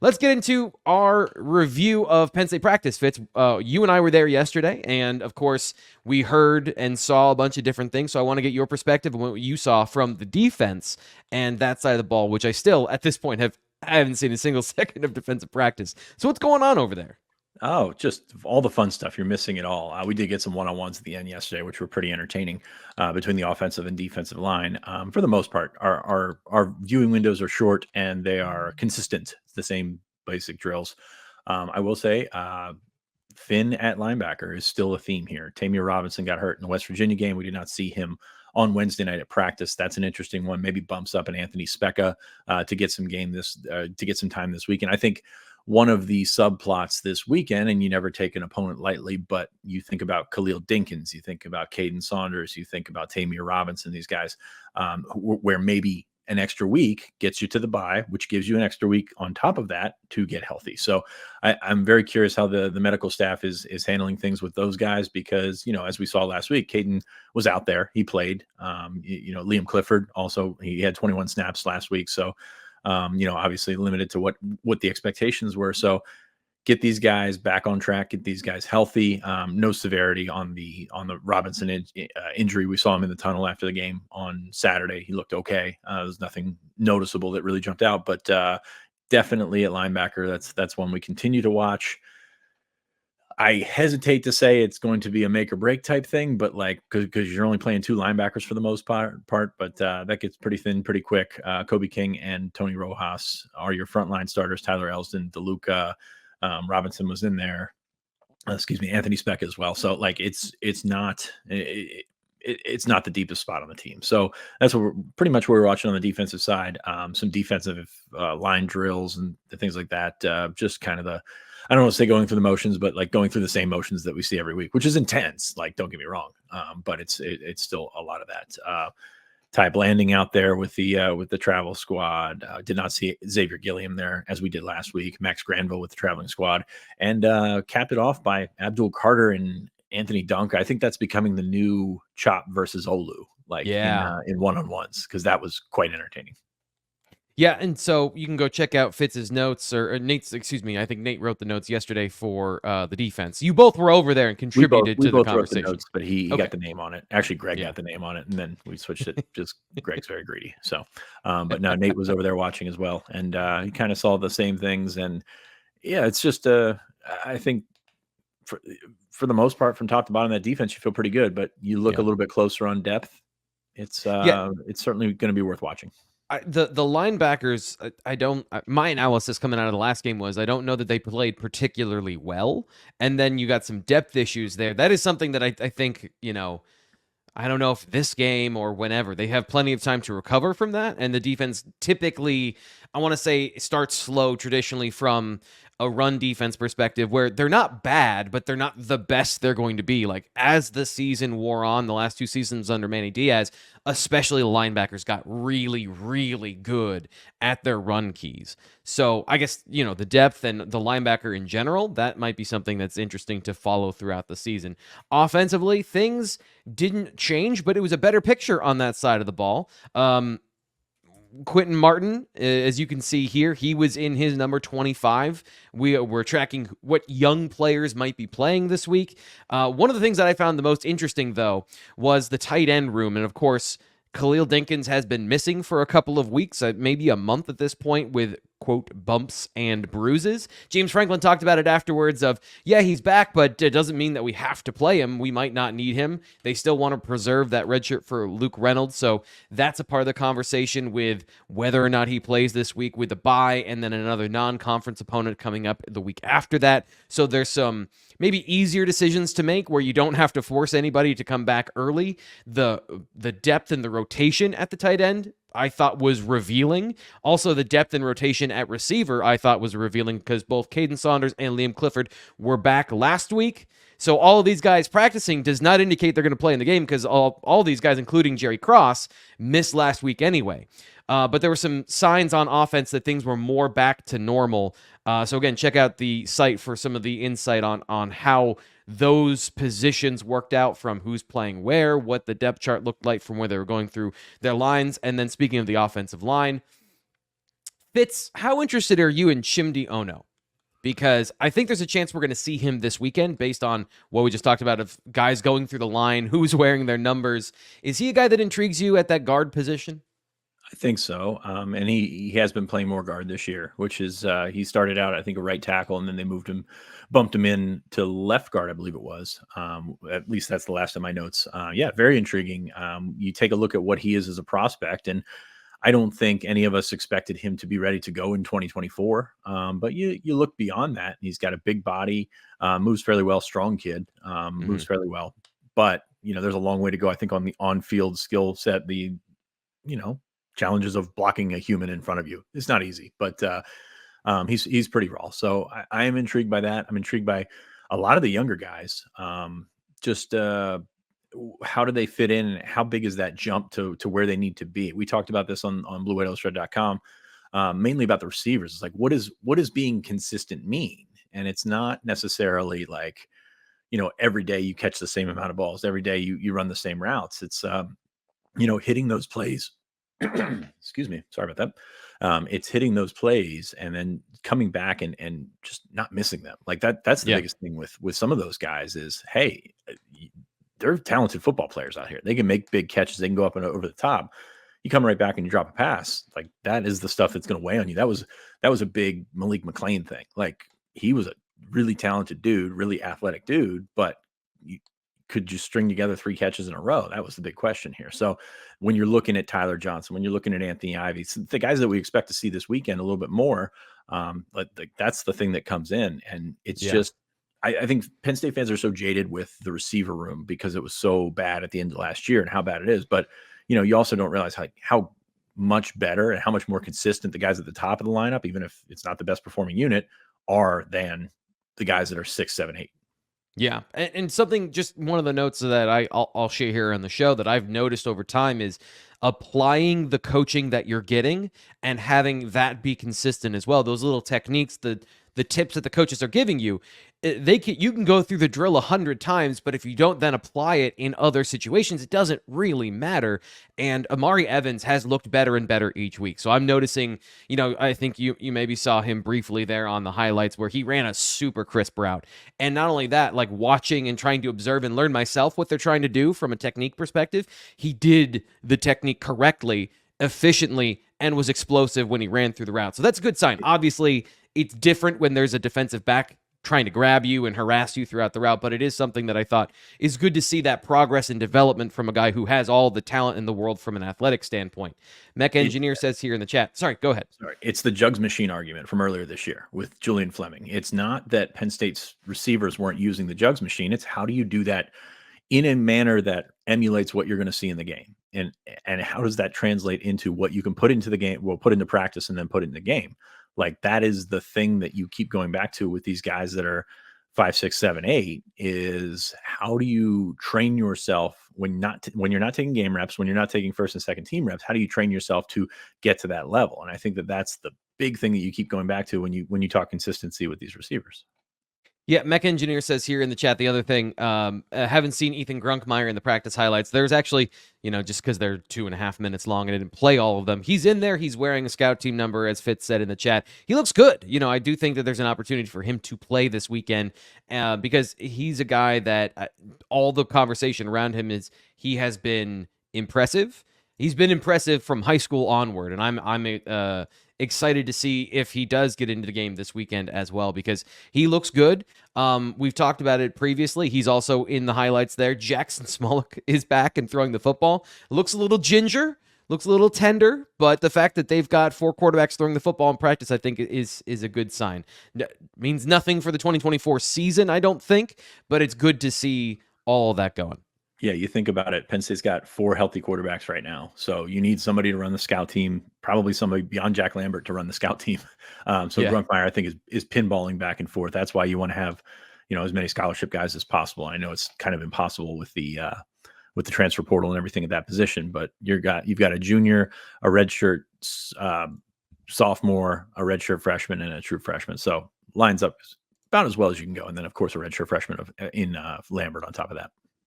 Let's get into our review of Penn State practice, Fitz. You and I were there yesterday, and of course, we heard and saw a bunch of different things. So I want to get your perspective on what you saw from the defense and that side of the ball, which I still, at this point, I haven't seen a single second of defensive practice. So what's going on over there? Oh, just all the fun stuff. You're missing it all. We did get some one-on-ones at the end yesterday, which were pretty entertaining between the offensive and defensive line. For the most part, our viewing windows are short and they are consistent. It's the same basic drills. I will say, Finn at linebacker is still a theme here. Tamir Robinson got hurt in the West Virginia game. We did not see him on Wednesday night at practice. That's an interesting one. Maybe bumps up an Anthony Specca to get some time this week. And I think one of the subplots this weekend, and you never take an opponent lightly, but you think about Khalil Dinkins, you think about Caden Saunders, you think about Tamir Robinson, these guys, where maybe an extra week gets you to the bye, which gives you an extra week on top of that to get healthy. So I'm very curious how the medical staff is handling things with those guys, because, as we saw last week, Caden was out there. He played. Liam Clifford also, he had 21 snaps last week. So, obviously limited to what the expectations were. So get these guys back on track, get these guys healthy. No severity on the Robinson injury. We saw him in the tunnel after the game on Saturday. He looked okay. There's nothing noticeable that really jumped out, but definitely at linebacker, that's one we continue to watch. I hesitate to say it's going to be a make or break type thing, but because you're only playing two linebackers for the most part, but that gets pretty thin pretty quick. Kobe King and Tony Rojas are your frontline starters. Tyler Elsdon, DeLuca, Robinson was in there. Anthony Speck as well. So it's not the deepest spot on the team. So that's pretty much what we're watching on the defensive side. Some defensive line drills and things like that. Just kind of I don't want to say going through the motions, but going through the same motions that we see every week, which is intense. Don't get me wrong. But it's still a lot of that. Ty Blanding out there with the travel squad. Did not see Xavier Gilliam there as we did last week. Max Granville with the traveling squad, and capped it off by Abdul Carter and Anthony Dunk. I think that's becoming the new Chop versus Olu, in one-on-ones, because that was quite entertaining. Yeah, and so you can go check out Fitz's notes, or Nate's, excuse me. I think Nate wrote the notes yesterday for the defense. You both were over there and contributed to the conversation. Wrote the notes, but he got the name on it. Actually, Greg got the name on it, and then we switched it. Just Greg's very greedy. So, but no, Nate was over there watching as well, and he kind of saw the same things. And yeah, it's just I think for the most part, from top to bottom, that defense, you feel pretty good. But you look a little bit closer on depth, it's certainly going to be worth watching. The linebackers, my analysis coming out of the last game was I don't know that they played particularly well. And then you got some depth issues there. That is something that I think, I don't know if this game or whenever, they have plenty of time to recover from that. And the defense typically, I want to say, starts slow traditionally from a run defense perspective, where they're not bad, but they're not the best they're going to be. As the season wore on, the last two seasons under Manny Diaz, especially the linebackers got really, really good at their run keys. So I guess, the depth and the linebacker in general, that might be something that's interesting to follow throughout the season. Offensively, things didn't change, but it was a better picture on that side of the ball. Quentin Martin, as you can see here, he was in his number 25. We're tracking what young players might be playing this week. One of the things that I found the most interesting, though, was the tight end room. And of course, Khalil Dinkins has been missing for a couple of weeks, maybe a month at this point, with, quote, bumps and bruises. James Franklin talked about it afterwards of, yeah, he's back, but it doesn't mean that we have to play him. We might not need him. They still want to preserve that red shirt for Luke Reynolds. So that's a part of the conversation with whether or not he plays this week with the bye and then another non-conference opponent coming up the week after that. So there's some maybe easier decisions to make where you don't have to force anybody to come back early. The depth and the rotation at the tight end, I thought, was revealing. Also, the depth and rotation at receiver, I thought, was revealing, because both Caden Saunders and Liam Clifford were back last week. So all of these guys practicing does not indicate they're going to play in the game, because all these guys, including Jerry Cross, missed last week anyway. But there were some signs on offense that things were more back to normal. So again, check out the site for some of the insight on how those positions worked out, from who's playing where, what the depth chart looked like from where they were going through their lines. And then speaking of the offensive line, Fitz, how interested are you in Chimdi Ono? Because I think there's a chance we're going to see him this weekend based on what we just talked about of guys going through the line, who's wearing their numbers. Is he a guy that intrigues you at that guard position? I think so. And he has been playing more guard this year, which is he started out, I think, a right tackle, and then they bumped him in to left guard, I believe it was. At least that's the last of my notes. Yeah, very intriguing. You take a look at what he is as a prospect, and I don't think any of us expected him to be ready to go in 2024. But you look beyond that. He's got a big body, moves fairly well, strong kid, moves fairly well. But there's a long way to go. I think on the on-field skill set, challenges of blocking a human in front of you. It's not easy, but he's pretty raw. So I am intrigued by that. I'm intrigued by a lot of the younger guys. Just how do they fit in, and how big is that jump to where they need to be? We talked about this on BlueWhiteIllustrated.com, mainly about the receivers. It's like, what does being consistent mean? And it's not necessarily like, every day you catch the same amount of balls, every day you run the same routes. It's hitting those plays. Excuse me, sorry about that. It's hitting those plays and then coming back and just not missing them. Like that's the biggest thing with some of those guys is, hey, they're talented football players out here. They can make big catches. They can go up and over the top. You come right back and you drop a pass. Like that is the stuff that's going to weigh on you. That was a big Malik McLean thing. Like he was a really talented dude, really athletic dude, but could you string together 3 catches in a row? That was the big question here. So when you're looking at Tyler Johnson, when you're looking at Anthony Ivy, the guys that we expect to see this weekend a little bit more, that's the thing that comes in. And it's just, I think Penn State fans are so jaded with the receiver room because it was so bad at the end of last year and how bad it is. But, you also don't realize how much better and how much more consistent the guys at the top of the lineup, even if it's not the best performing unit, are than the guys that are 6, 7, 8. Yeah, and something, just one of the notes that I'll share here on the show that I've noticed over time is applying the coaching that you're getting and having that be consistent as well. Those little techniques, the tips that the coaches are giving you, you can go through the drill 100 times, but if you don't then apply it in other situations, it doesn't really matter. And Amari Evans has looked better and better each week. So I'm noticing, I think you maybe saw him briefly there on the highlights where he ran a super crisp route. And not only that, like watching and trying to observe and learn myself what they're trying to do from a technique perspective, he did the technique correctly, efficiently, and was explosive when he ran through the route. So that's a good sign. Obviously, it's different when there's a defensive back trying to grab you and harass you throughout the route, but it is something that I thought is good to see, that progress and development from a guy who has all the talent in the world from an athletic standpoint. Mech Engineer says here in the chat. Sorry, go ahead. Sorry. It's the jugs machine argument from earlier this year with Julian Fleming. It's not that Penn State's receivers weren't using the jugs machine. It's how do you do that in a manner that emulates what you're going to see in the game? And how does that translate into what you can put into the game, put into practice and then put in the game? Like that is the thing that you keep going back to with these guys that are 5, 6, 7, 8 is how do you train yourself when you're not taking game reps, when you're not taking first and second team reps, how do you train yourself to get to that level? And I think that that's the big thing that you keep going back to when you talk consistency with these receivers. Yeah, Mech Engineer says here in the chat, the other thing, haven't seen Ethan Grunkmeyer in the practice highlights. There's actually, just because they're 2.5 minutes long and I didn't play all of them, he's in there. He's wearing a scout team number, as Fitz said in the chat. He looks good. I do think that there's an opportunity for him to play this weekend because he's a guy that all the conversation around him is he has been impressive. He's been impressive from high school onward, and I'm excited to see if he does get into the game this weekend as well because he looks good. We've talked about it previously. He's also in the highlights there. Jackson Smolik is back and throwing the football. Looks a little ginger, looks a little tender, but the fact that they've got 4 quarterbacks throwing the football in practice, I think, is a good sign. Means nothing for the 2024 season, I don't think, but it's good to see all of that going. Yeah, you think about it, Penn State's got 4 healthy quarterbacks right now. So you need somebody to run the scout team, probably somebody beyond Jack Lambert to run the scout team. Grunkmeyer, I think, is pinballing back and forth. That's why you want to have, as many scholarship guys as possible. I know it's kind of impossible with the transfer portal and everything at that position, but you've got a junior, a redshirt sophomore, a redshirt freshman, and a true freshman. So lines up about as well as you can go. And then, of course, a redshirt freshman in Lambert on top of that.